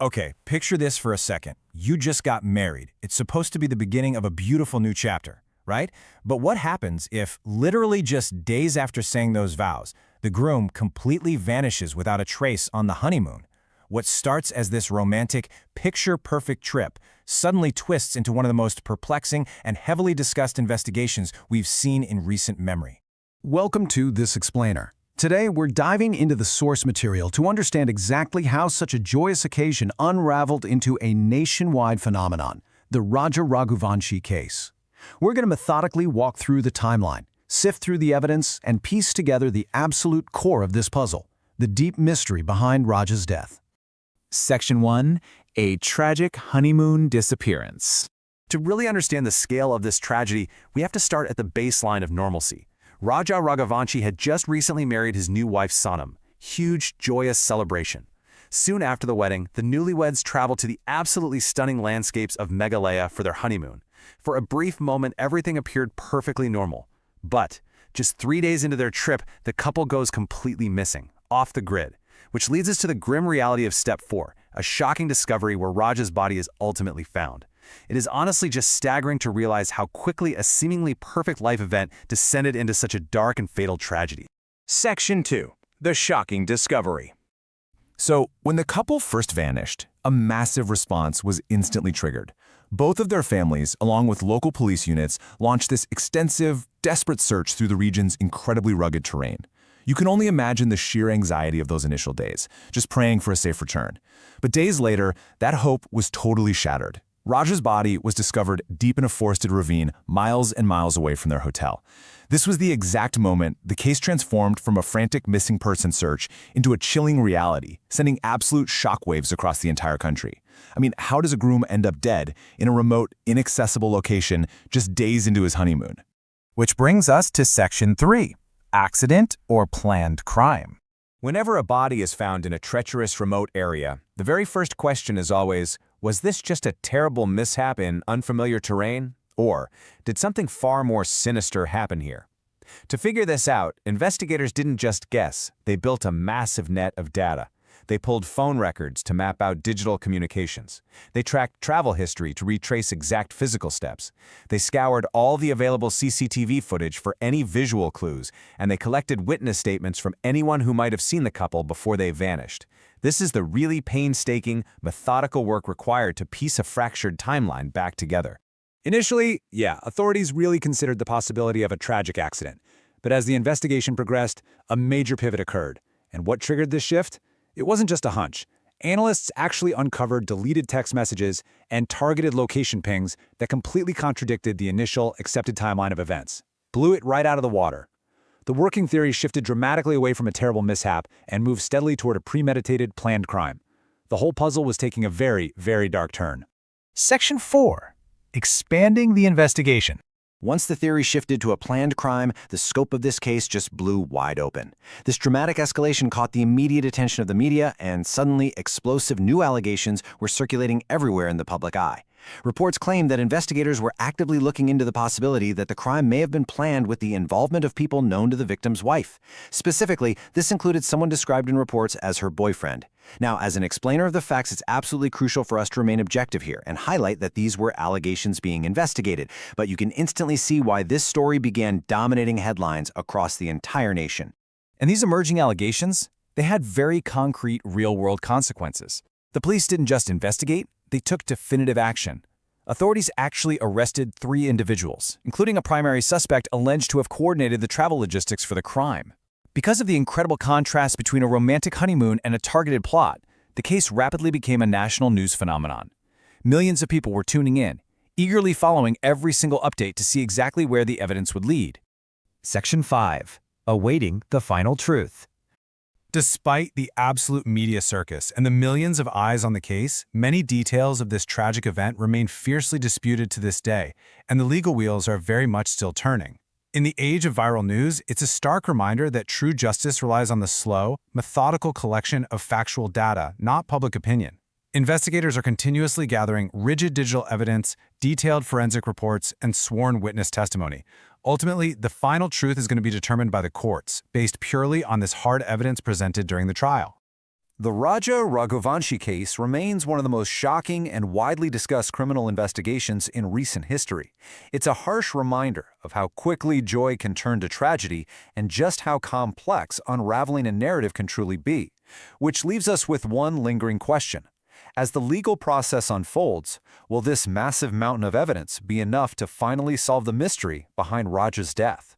Okay, picture this for a second. You just got married. It's supposed to be the beginning of a beautiful new chapter, right? But what happens if, literally just days after saying those vows, the groom completely vanishes without a trace on the honeymoon? What starts as this romantic, picture-perfect trip suddenly twists into one of the most perplexing and heavily discussed investigations we've seen in recent memory. Welcome to This Explainer. Today, we're diving into the source material to understand exactly how such a joyous occasion unraveled into a nationwide phenomenon, the Raja Raghuvanshi case. We're going to methodically walk through the timeline, sift through the evidence, and piece together the absolute core of this puzzle, the deep mystery behind Raja's death. Section 1. A tragic honeymoon disappearance. To really understand the scale of this tragedy, we have to start at the baseline of normalcy. Raja Raghuvanshi had just recently married his new wife Sonam. Huge, joyous celebration. Soon after the wedding, the newlyweds traveled to the absolutely stunning landscapes of Meghalaya for their honeymoon. For a brief moment, everything appeared perfectly normal. But just 3 days into their trip, the couple goes completely missing, off the grid. Which leads us to the grim reality of Step 4, a shocking discovery where Raja's body is ultimately found. It is honestly just staggering to realize how quickly a seemingly perfect life event descended into such a dark and fatal tragedy. Section 2. The shocking discovery. So, when the couple first vanished, a massive response was instantly triggered. Both of their families, along with local police units, launched this extensive, desperate search through the region's incredibly rugged terrain. You can only imagine the sheer anxiety of those initial days, just praying for a safe return. But days later, that hope was totally shattered. Raja's body was discovered deep in a forested ravine miles and miles away from their hotel. This was the exact moment the case transformed from a frantic missing person search into a chilling reality, sending absolute shockwaves across the entire country. I mean, how does a groom end up dead in a remote, inaccessible location just days into his honeymoon? Which brings us to Section 3. Accident or planned crime. Whenever a body is found in a treacherous remote area, the very first question is always, was this just a terrible mishap in unfamiliar terrain? Or did something far more sinister happen here? To figure this out, investigators didn't just guess, they built a massive net of data. They pulled phone records to map out digital communications. They tracked travel history to retrace exact physical steps. They scoured all the available CCTV footage for any visual clues, and they collected witness statements from anyone who might have seen the couple before they vanished. This is the really painstaking, methodical work required to piece a fractured timeline back together. Initially, authorities really considered the possibility of a tragic accident. But as the investigation progressed, a major pivot occurred. And what triggered this shift? It wasn't just a hunch. Analysts actually uncovered deleted text messages and targeted location pings that completely contradicted the initial accepted timeline of events. Blew it right out of the water. The working theory shifted dramatically away from a terrible mishap and moved steadily toward a premeditated, planned crime. The whole puzzle was taking a very, very dark turn. Section 4. Expanding the investigation. Once the theory shifted to a planned crime, the scope of this case just blew wide open. This dramatic escalation caught the immediate attention of the media, and suddenly explosive new allegations were circulating everywhere in the public eye. Reports claimed that investigators were actively looking into the possibility that the crime may have been planned with the involvement of people known to the victim's wife. Specifically, this included someone described in reports as her boyfriend. Now, as an explainer of the facts, it's absolutely crucial for us to remain objective here and highlight that these were allegations being investigated, but you can instantly see why this story began dominating headlines across the entire nation. And these emerging allegations, they had very concrete real-world consequences. The police didn't just investigate, they took definitive action. Authorities actually arrested 3 individuals, including a primary suspect alleged to have coordinated the travel logistics for the crime. Because of the incredible contrast between a romantic honeymoon and a targeted plot, the case rapidly became a national news phenomenon. Millions of people were tuning in, eagerly following every single update to see exactly where the evidence would lead. Section 5. Awaiting the final truth. Despite the absolute media circus and the millions of eyes on the case, many details of this tragic event remain fiercely disputed to this day, and the legal wheels are very much still turning. In the age of viral news, it's a stark reminder that true justice relies on the slow, methodical collection of factual data, not public opinion. Investigators are continuously gathering rigid digital evidence, detailed forensic reports, and sworn witness testimony. Ultimately, the final truth is going to be determined by the courts, based purely on this hard evidence presented during the trial. The Raja Raghuvanshi case remains one of the most shocking and widely discussed criminal investigations in recent history. It's a harsh reminder of how quickly joy can turn to tragedy and just how complex unraveling a narrative can truly be. Which leaves us with one lingering question. As the legal process unfolds, will this massive mountain of evidence be enough to finally solve the mystery behind Raja's death?